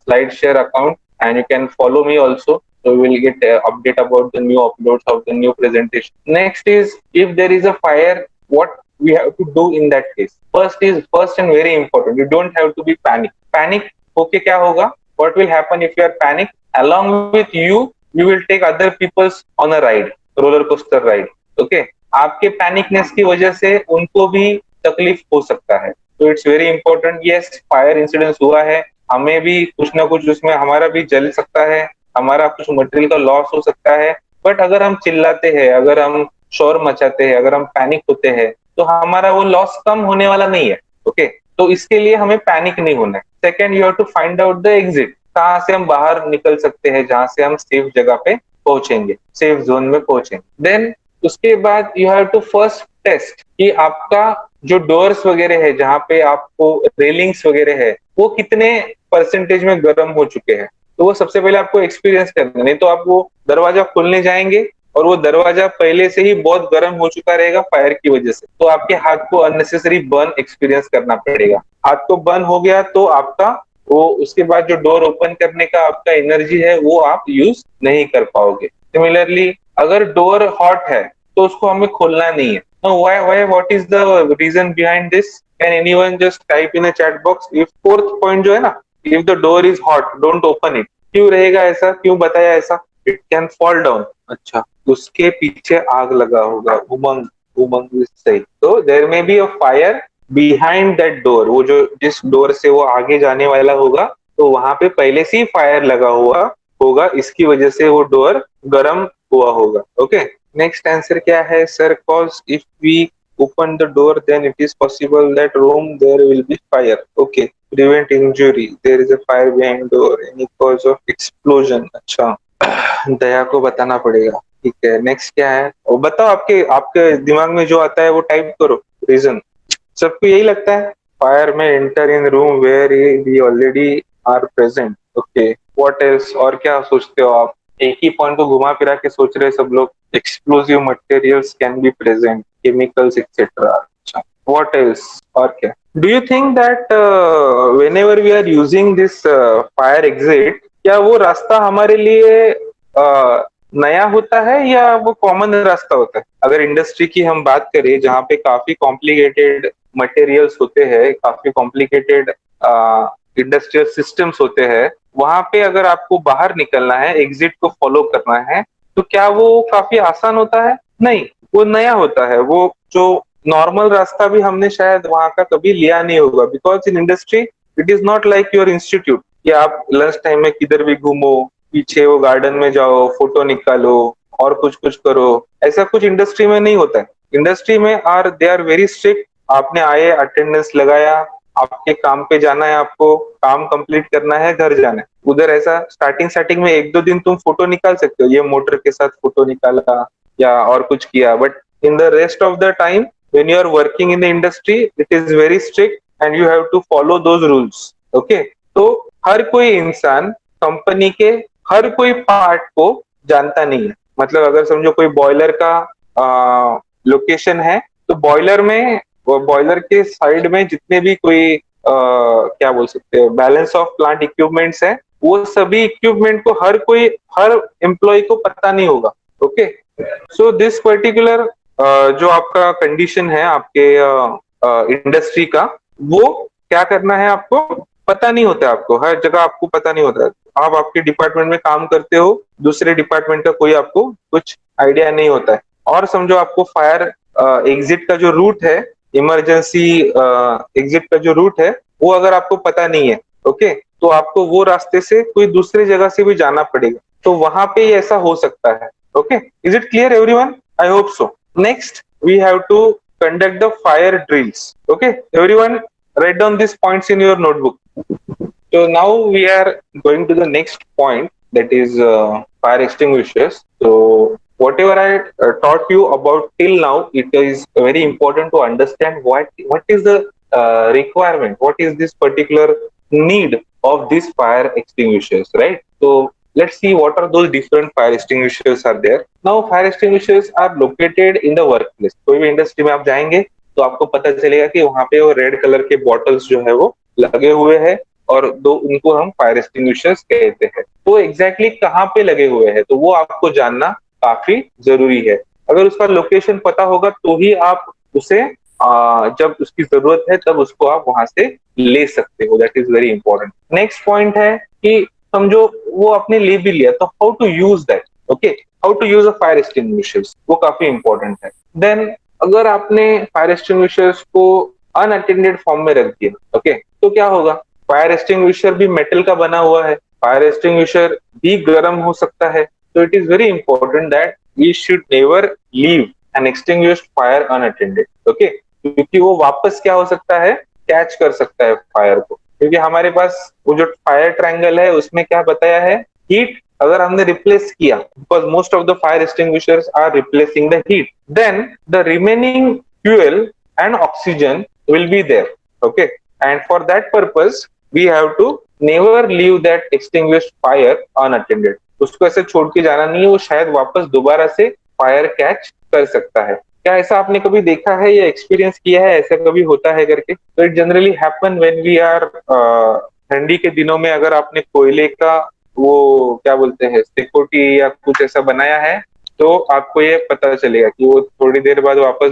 SlideShare account and you can follow me also. So you will get update about the new uploads of the new presentation. Next is, if there is a fire, what we have to do in that case. First and very important, you don't have to be panic होके क्या होगा, what will happen if you are panic? Along with you will take other people's on a ride, roller coaster ride. Okay, आपके panicness की वजह से उनको भी तकलीफ हो सकता है। तो it's very important. Yes, fire incidence हुआ है, हमें भी कुछ ना कुछ उसमें हमारा भी जल सकता है, हमारा कुछ मटेरियल का लॉस हो सकता है, बट अगर हम चिल्लाते हैं, अगर हम शोर मचाते हैं, अगर हम पैनिक होते हैं, तो हमारा वो लॉस कम होने वाला नहीं है। ओके, तो इसके लिए हमें पैनिक नहीं होना है। Second, you have to find out the exit, कहाँ से हम बाहर निकल सकते हैं, जहां से हम सेफ जगह पे पहुंचेंगे, सेफ जोन में पहुंचेंगे। देन उसके बाद you have to first test कि आपका जो डोर्स वगैरह है, जहाँ पे आपको रेलिंग्स वगैरह है, वो कितने परसेंटेज में गर्म हो चुके हैं। तो वो सबसे पहले आपको एक्सपीरियंस करना है, नहीं तो आप वो दरवाजा खोलने जाएंगे और वो दरवाजा पहले से ही बहुत गर्म हो चुका रहेगा फायर की वजह से, तो आपके हाथ को अननेसेसरी बर्न एक्सपीरियंस करना पड़ेगा। हाथ को बर्न हो गया तो आपका वो उसके बाद जो डोर ओपन करने का आपका एनर्जी है वो आप यूज नहीं कर पाओगे। सिमिलरली अगर डोर हॉट है तो उसको हमें खोलना नहीं है। Why what is the reason behind this? Can anyone just type in a chat box if fourth point जो है ना, if the door is hot don't open it. क्यों रहेगा ऐसा, क्यों बताया ऐसा? It can fall down. अच्छा, उसके पीछे आग लगा होगा, उमंग, उमंग इज सही। तो there may be a fire behind that door, वो जो जिस डोर से वो आगे जाने वाला होगा, तो वहां पे पहले से ही फायर लगा हुआ होगा, इसकी वजह से वो डोर गर्म हुआ होगा। ओके, नेक्स्ट आंसर क्या है sir? Cause if we open the door then it is possible that room there will be fire. Okay, prevent injury, there is a fire behind door, any cause of explosion. अच्छा, दया को बताना पड़ेगा। ठीक है, next क्या है वो बताओ, आपके आपके दिमाग में जो आता है वो टाइप करो। रीजन सबको यही लगता है, फायर में enter in room where we already are present. Okay, what else? और क्या सोचते हो आप? एक ही पॉइंट को घुमा फिरा के सोच रहे सब लोग। Explosive materials can be present, chemicals etcetera. अच्छा, व्हाट एल्स? और क्या? Do you think that whenever we are using this fire exit, क्या वो रास्ता हमारे लिए नया होता है या वो कॉमन रास्ता होता है? अगर इंडस्ट्री की हम बात करें, जहाँ पे काफी कॉम्प्लिकेटेड मटेरियल्स होते हैं, काफी कॉम्प्लिकेटेड इंडस्ट्रियल सिस्टम्स होते हैं, वहां पे अगर आपको बाहर निकलना है, एग्जिट को फॉलो करना है, तो क्या वो काफी आसान होता है? नहीं, वो नया होता है। वो जो नॉर्मल रास्ता भी हमने शायद वहां का कभी लिया नहीं होगा, because in industry it is not like your institute कि आप लंच टाइम में किधर भी घूमो, पीछे वो गार्डन में जाओ, फोटो निकालो और कुछ कुछ करो। ऐसा कुछ इंडस्ट्री में नहीं होता है। इंडस्ट्री में दे आर वेरी स्ट्रिक्ट। आपने आए, अटेंडेंस लगाया, आपके काम पे जाना है, आपको काम कंप्लीट करना है, घर जाना है। उधर ऐसा स्टार्टिंग स्टार्टिंग में एक दो दिन तुम फोटो निकाल सकते हो, ये मोटर के साथ फोटो निकाला या और कुछ किया, but in the rest of the time when you are working in the industry it is very strict and you have to follow those rules. Okay, तो हर कोई इंसान कंपनी के हर कोई पार्ट को जानता नहीं है। मतलब अगर समझो कोई बॉयलर का लोकेशन है, तो बॉयलर में, बॉयलर के साइड में जितने भी कोई क्या बोल सकते हैं, बैलेंस ऑफ प्लांट इक्विपमेंट्स है, वो सभी इक्विपमेंट को हर एम्प्लॉय को पता नहीं होगा। ओके, सो दिस पर्टिकुलर जो आपका कंडीशन है आपके इंडस्ट्री का, वो क्या करना है आपको पता नहीं होता है। आपको हर जगह आपको पता नहीं होता है। आप आपके डिपार्टमेंट में काम करते हो, दूसरे डिपार्टमेंट का कोई आपको कुछ आइडिया नहीं होता है। और समझो आपको फायर एग्जिट का जो रूट है, इमरजेंसी एग्जिट का जो रूट है, वो अगर आपको पता नहीं है, ओके, तो आपको वो रास्ते से कोई दूसरी जगह से भी जाना पड़ेगा। तो वहां पे ऐसा हो सकता है। Okay, is it clear everyone? I hope so. Next we have to conduct the fire drills. Okay, everyone write down these points in your notebook. So now we are going to the next point, that is fire extinguishers. So whatever I taught you about till now, it is very important to understand what is the requirement, what is this particular need of these fire extinguishers, right? So let's see what are those different fire extinguishers are there. Now fire extinguishers are located in the workplace. कोई भी industry में आप जाएंगे तो आपको पता चलेगा कि वहां पे वो रेड कलर के बॉटल्स जो है वो लगे हुए हैं, और दो उनको हम फायर एक्सटिंग्विशर्स कहते हैं। तो एग्जैक्टली कहाँ पे लगे हुए हैं, तो वो आपको जानना काफी जरूरी है। अगर उसका लोकेशन पता होगा तो ही आप उसे जब उसकी जरूरत है तब उसको आप वहां से ले सकते हो। That is very important. Next point है कि समझो वो आपने ले भी लिया, तो how to use that. Okay, how to use a fire extinguishers, वो काफी इंपॉर्टेंट है। देन अगर आपने फायर एक्सटिंग्विशर्स को अनअटेंडेड फॉर्म में रख दिया, ओके, तो क्या होगा? फायर एक्सटिंग्विशर भी मेटल का बना हुआ है, फायर एक्सटिंग्विशर भी गर्म हो सकता है। तो it is very important that we should never leave and extinguished fire unattended. Okay, क्योंकि वो वापस क्या हो सकता है, कैच कर सकता है फायर को, क्योंकि हमारे पास वो जो फायर ट्रायंगल है उसमें क्या बताया है, हीट अगर हमने रिप्लेस किया, because most of the fire extinguishers are replacing the heat, then the remaining fuel and oxygen will be there. Okay, and for that purpose we have to never leave that extinguished fire unattended. उसको ऐसे छोड़ के जाना नहीं है, वो शायद वापस दोबारा से फायर कैच कर सकता है। क्या ऐसा आपने कभी देखा है या एक्सपीरियंस किया है, ऐसा कभी होता है करके? तो it generally happen when we are ठंडी के दिनों में, अगर आपने कोयले का वो क्या बोलते हैं सिकोटी या कुछ ऐसा बनाया है, तो आपको ये पता चलेगा कि वो थोड़ी देर बाद वापस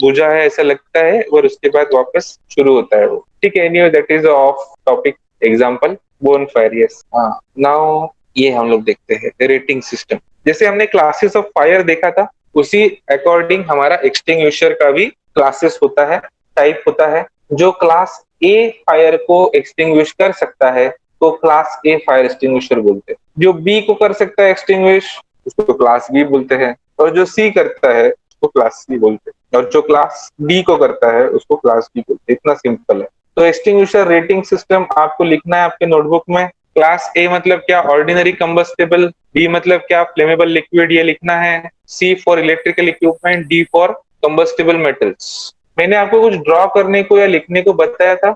बुझा है ऐसा लगता है, और उसके बाद वापस शुरू होता है वो। ठीक है, anyway that is of topic example, bone fire. Yes, हाँ, नाउ ये हम लोग देखते हैं रेटिंग सिस्टम। जैसे हमने क्लासेस ऑफ फायर देखा था, उसी अकॉर्डिंग हमारा एक्सटिंग्विशर का भी क्लासेस होता है, टाइप होता है। जो क्लास ए फायर को एक्सटिंग्विश कर सकता है तो क्लास ए फायर एक्सटिंग्विशर बोलते हैं। जो बी को कर सकता है एक्सटिंग्विश, उसको क्लास बी बोलते हैं, और जो सी करता है उसको क्लास सी बोलते हैं, और जो क्लास डी को करता है उसको क्लास डी बोलते हैं। इतना सिंपल है। तो एक्सटिंग्विशर रेटिंग सिस्टम आपको लिखना है आपके नोटबुक में। क्लास ए मतलब क्या, ऑर्डिनरी कंबस्टेबल, बी मतलब क्या, फ्लेमेबल लिक्विड, ये लिखना है, C for electrical equipment, D for combustible metals. मैंने आपको कुछ ड्रॉ करने को या लिखने को बताया था।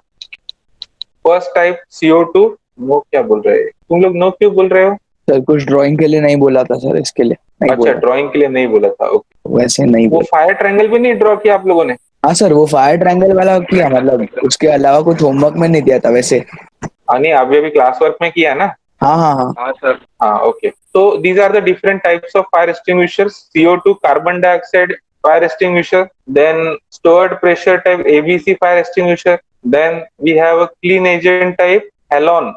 फर्स्ट टाइप CO2, नो क्या बोल रहे हैं तुम लोग, नो क्यों बोल रहे हो? सर कुछ ड्राइंग के लिए नहीं बोला था सर, इसके लिए नहीं अच्छा, बोला। ड्राइंग के लिए नहीं बोला था, ओके। वैसे नहीं वो बोला। फायर ट्रायंगल भी नहीं ड्रॉ किया आप लोगों ने? हाँ सर, वो फायर ट्रायंगल वाला किया, मतलब उसके अलावा कुछ होमवर्क में नहीं दिया था वैसे। हाँ, नहीं अभी अभी क्लास वर्क में किया ना? हाँ हाँ हाँ। हाँ सर, हाँ, ओके। तो these are the different types of fire extinguishers. CO2 carbon dioxide fire extinguisher, then stored pressure type ABC fire extinguisher, then we have a clean agent type halon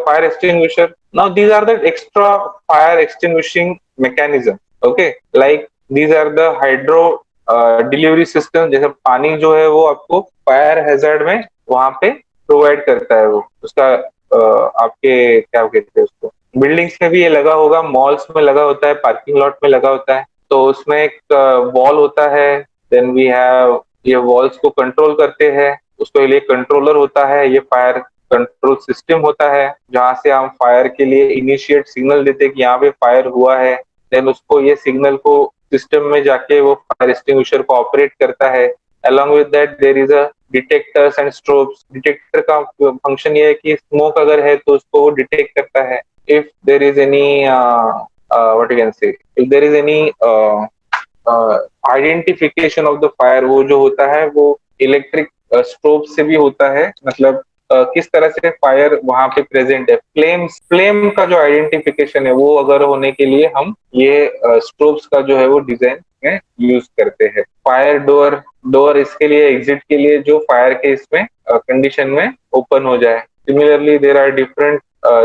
fire extinguisher. Now these are the extra fire extinguishing mechanism, okay, like these are the hydro delivery system। जैसे पानी जो है वो आपको fire hazard में वहां पे provide करता है, वो उसका आपके क्या कहते हैं उसको, बिल्डिंग्स में भी ये लगा होगा, मॉल्स में लगा होता है, पार्किंग लॉट में लगा होता है। तो उसमें एक वॉल होता है, देन वी हैव, ये वॉल्स को कंट्रोल करते हैं, उसके लिए कंट्रोलर होता है, ये फायर कंट्रोल सिस्टम होता है, जहां से हम फायर के लिए इनिशिएट सिग्नल देते हैं कि यहाँ पे फायर हुआ है। देन उसको ये सिग्नल को सिस्टम में जाके वो फायर एक्सटिंग्विशर को ऑपरेट करता है। Along with that there is a detectors and strobes. Detector का फंक्शन ये है कि स्मोक अगर है तो उसको वो डिटेक्ट करता है। If there is any what you can say, if there is any identification of the fire, वो जो होता है वो इलेक्ट्रिक स्ट्रोब से भी होता है, मतलब किस तरह से फायर वहां पे प्रेजेंट है। फ्लेम का जो आइडेंटिफिकेशन है वो अगर होने के लिए हम ये स्ट्रोब्स का जो है वो डिजाइन में यूज करते हैं। फायर डोर इसके लिए, एग्जिट के लिए, जो फायर के इसमें कंडीशन में ओपन हो जाए। Similarly there are different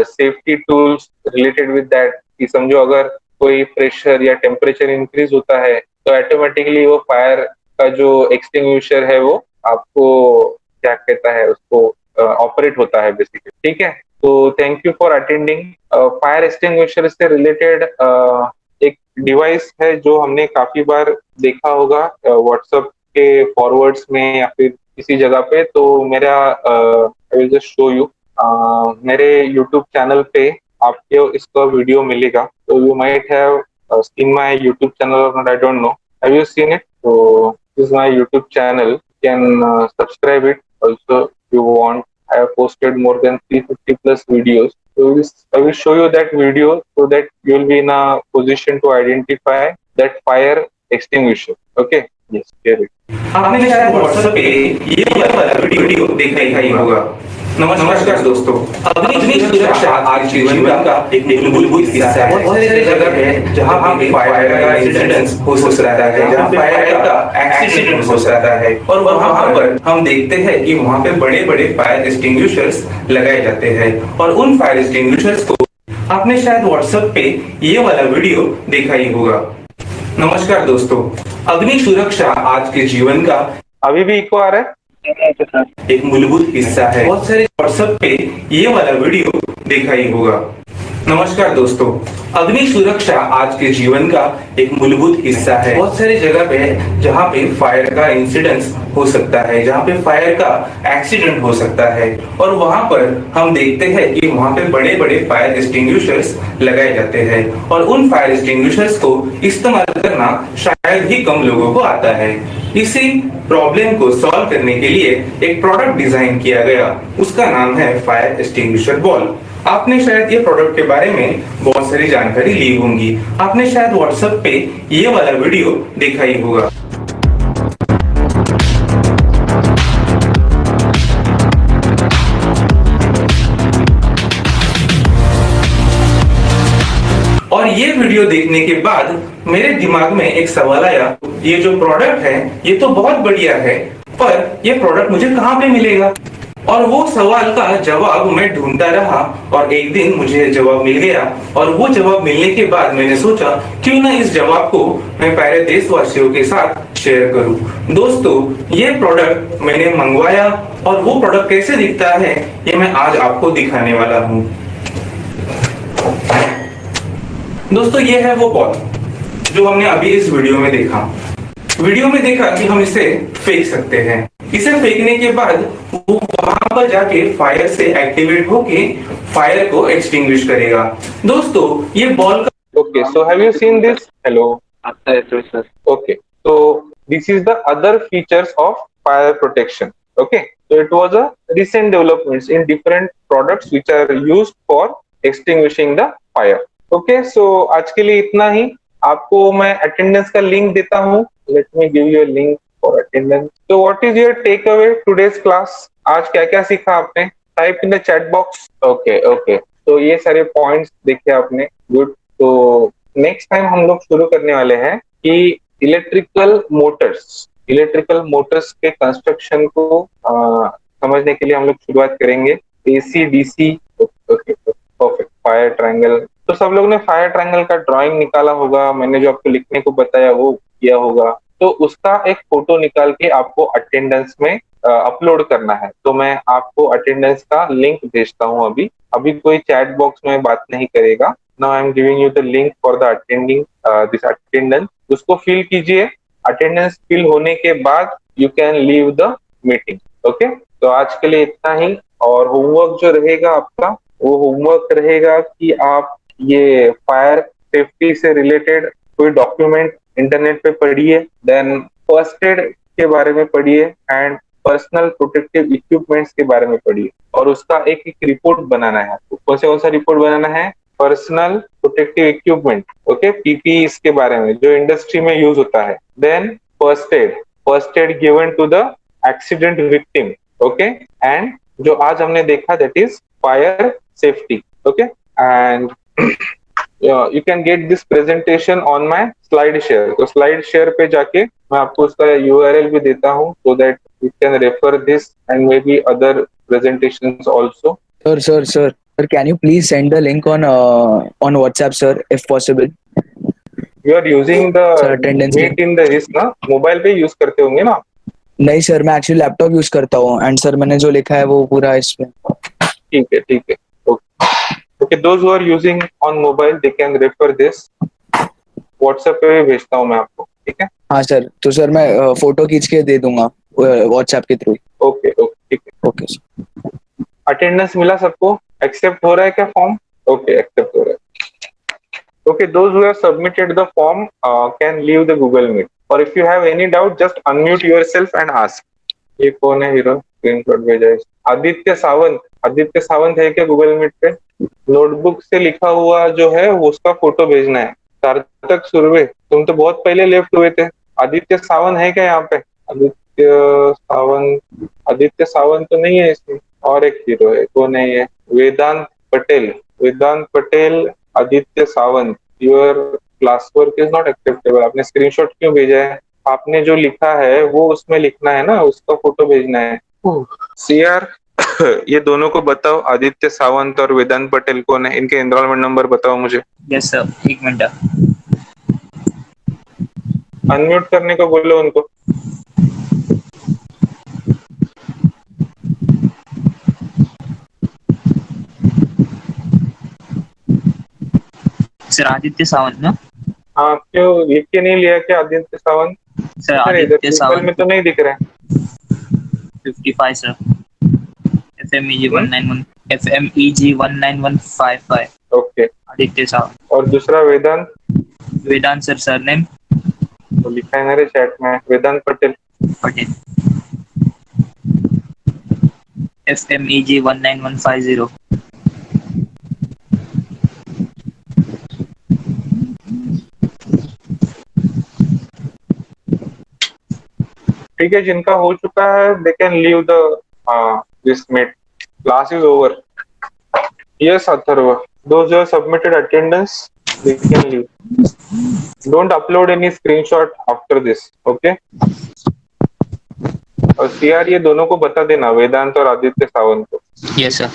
safety tools related with that, कि समझो अगर कोई प्रेशर या टेम्परेचर इंक्रीज होता है तो ऑटोमेटिकली वो फायर का जो एक्सटिंग्विशर है वो आपको क्या कहता है, उसको ऑपरेट होता है बेसिकली। ठीक है, तो thank you for attending. Fire extinguisher से रिलेटेड एक डिवाइस है जो हमने काफी बार देखा होगा व्हाट्सएप के फॉरवर्ड्स में या फिर किसी जगह पे। तो मेरा I will just show you, मेरे यूट्यूब चैनल पे आपको इसका वीडियो मिलेगा। तो you might have seen my YouTube channel और not, I don't know, have you seen it? तो this is my YouTube channel, can subscribe it also if you want। I have posted more than 350 plus videos, so I will show you that video so that you will be in a position to identify that fire extinguisher। Okay, yes, share it। आपने शायद WhatsApp पे ये वाला video देखा ही होगा। नमस्कार दोस्तों, अग्नि सुरक्षा आज के जीवन का एक मूलभूत हिस्सा है। बहुत सारी जगह है जहां पे फायर का इंसिडेंस हो सकता है, जहां फायर का एक्सीडेंट हो सकता है, और वहां पर हम देखते हैं कि वहां पे बड़े-बड़े फायर एक्सटिंग्विशर्स लगाए जाते हैं। और उन फायर एक्सटिंग्विशर्स को आपने शायद व्हाट्सएप पे ये वाला वीडियो देखा ही होगा। नमस्कार दोस्तों, अग्नि सुरक्षा आज के जीवन का अभी भी इको आ रहा है? एक मूलभूत हिस्सा है। बहुत सारे व्हाट्सएप पे ये वाला वीडियो देखा ही होगा। नमस्कार दोस्तों, अग्नि सुरक्षा आज के जीवन का एक मूलभूत हिस्सा है। बहुत सारी जगह पे है जहाँ पे फायर का इंसिडेंस हो सकता है, जहाँ पे फायर का एक्सीडेंट हो सकता है, और वहाँ पर हम देखते हैं कि वहाँ पे बड़े बड़े फायर एक्सटिंग्विशर्स लगाए जाते हैं, और उन फायर एक्सटिंग्विशर्स को इस्तेमाल करना शायद ही कम लोगों को आता है। इसी प्रॉब्लम को सॉल्व करने के लिए एक प्रोडक्ट डिजाइन किया गया, उसका नाम है फायर एक्सटिंग्विशर बॉल। आपने शायद ये प्रोडक्ट के बारे में बहुत सारी जानकारी ली होंगी। आपने शायद व्हाट्सएप पे ये वाला वीडियो देखा ही होगा। और ये वीडियो देखने के बाद मेरे दिमाग में एक सवाल आया, ये जो प्रोडक्ट है ये तो बहुत बढ़िया है, पर ये प्रोडक्ट मुझे कहाँ पे मिलेगा? और वो सवाल का जवाब मैं ढूंढता रहा, और एक दिन मुझे जवाब मिल गया। और वो जवाब मिलने के बाद मैंने सोचा क्यों ना इस जवाब को मैं प्यारे देशवासियों के साथ शेयर करूं। दोस्तों, ये प्रोडक्ट मैंने मंगवाया, और वो प्रोडक्ट कैसे दिखता है ये मैं आज आपको दिखाने वाला हूं। दोस्तों, ये है वो बॉल जो हमने अभी इस वीडियो में देखा। वीडियो में देखा कि हम इसे फेंक सकते हैं। इसे फेंकने के बाद वो वहां पर जाके फायर से एक्टिवेट होके फायर को एक्सटिंग्विश करेगा। दोस्तों, ये बॉल का Okay, so have you seen this? Hello. sir. Okay, so this is the other features of fire protection. Okay, so it was a recent developments in different products which are used for extinguishing the fire. Okay, so आज के लिए इतना ही। आपको मैं attendance का link देता हूँ। Let me give you a link for attendance. So what is your takeaway today's class? आज क्या क्या सीखा आपने? Type in the chat box. Okay, okay. तो ये सारे पॉइंट्स देखे आपने। गुड। तो नेक्स्ट टाइम हम लोग शुरू करने वाले हैं कि इलेक्ट्रिकल मोटर्स के कंस्ट्रक्शन को समझने के लिए हम लोग शुरुआत करेंगे। AC DC. Okay, perfect. Fire triangle, तो सब लोग ने फायर ट्रायंगल का ड्राइंग निकाला होगा। मैंने जो आपको लिखने को बताया वो किया होगा। तो उसका एक फोटो निकाल के आपको अटेंडेंस में अपलोड करना है। तो मैं आपको अटेंडेंस का लिंक भेजता हूँ। अभी कोई चैट बॉक्स में बात नहीं करेगा। Now I am giving you the link for the attending this attendance. उसको फिल कीजिए। अटेंडेंस फिल होने के बाद you can leave the meeting. Okay, तो आज के लिए इतना ही। और होमवर्क जो रहेगा आपका, वो होमवर्क रहेगा कि आप ये फायर सेफ्टी से रिलेटेड कोई डॉक्यूमेंट इंटरनेट पे पढ़िए, देन फर्स्ट एड के बारे में पढ़िए, एंड पर्सनल प्रोटेक्टिव इक्विपमेंट्स के बारे में पढ़िए, और उसका एक एक रिपोर्ट बनाना है आपको। कौन सा रिपोर्ट बनाना है? Personal protective equipment, okay, PPE के बारे में जो इंडस्ट्री में यूज होता है। Then first aid given to the accident victim, okay, and जो आज हमने देखा that is fire safety, okay. And you can get this presentation on my slide share. तो slide share पे जाके मैं आपको उसका URL भी देता हूँ, so that you can refer this and maybe other presentations also. Sir, can you please send the link on WhatsApp, sir, if possible? You are using the Sir, attendance Meet in the this ना mobile पे use करते होंगे ना? नहीं sir, मैं actually laptop use करता हूँ, and sir मैंने जो लिखा है वो पूरा इस पे। ठीक है। Okay, those who are using on mobile, they can refer this. WhatsApp पे भी भेजता हूँ मैं आपको, ठीक है? हाँ सर, तो सर मैं फोटो खींच के दे दूंगा WhatsApp के थ्रू। ओके, ठीक है। Okay sir. अटेंडेंस मिला सबको? एक्सेप्ट हो रहा है क्या फॉर्म? ओके, एक्सेप्ट हो रहा है। Okay, those who have submitted the form can leave the Google Meet. Or if you have any doubt, just unmute yourself and ask. ये कौन है हीरो? स्क्रीनशॉट भेजा है। आदित्य सावंत है क्या गूगल मीट पे? नोटबुक से लिखा हुआ जो है उसका फोटो भेजना है। सार्थक सुरवे, तुम तो बहुत पहले लेफ्ट हुए थे। आदित्य सावंत है क्या यहाँ पे? आदित्य सावंत तो नहीं है इसमें, और एक हीरो है, कौन है ये? Vedant Patel, Aditya Sawant. Your class work is not acceptable. आपने स्क्रीनशॉट क्यों भेजा है? आपने जो लिखा है वो उसमें लिखना है ना, उसका फोटो भेजना है। सीआर, ये दोनों को बताओ, आदित्य सावंत और वेदांत पटेल कौन है? इनके एनरोलमेंट नंबर बताओ मुझे। यस सर, एक मिनट। अनम्यूट करने को बोलो उनको। सर आदित्य सावंत ना? हाँ, क्यों लिख के नहीं लिया क्या आदित्य सावंत? सर सर इधर आदित्य गूगल में सावंत तो नहीं दिख रहा है। 55 सर। FMEG हम्म? 191 FMEG 19155 ओके। आदित्य सावंत। और दूसरा वेदांत, वेदांत सर सरनेम तो लिखा है मेरे चैट में वेदांत पटेल। पटेल। FMEG 19150। ठीक है, जिनका हो चुका है they can leave the this meet, class is over. Yes Atharva, those who have submitted attendance they can leave. Don't upload any screenshot after this, okay? और सीआर ये दोनों को बता देना, वेदांत और आदित्य सावंत को। Yes sir.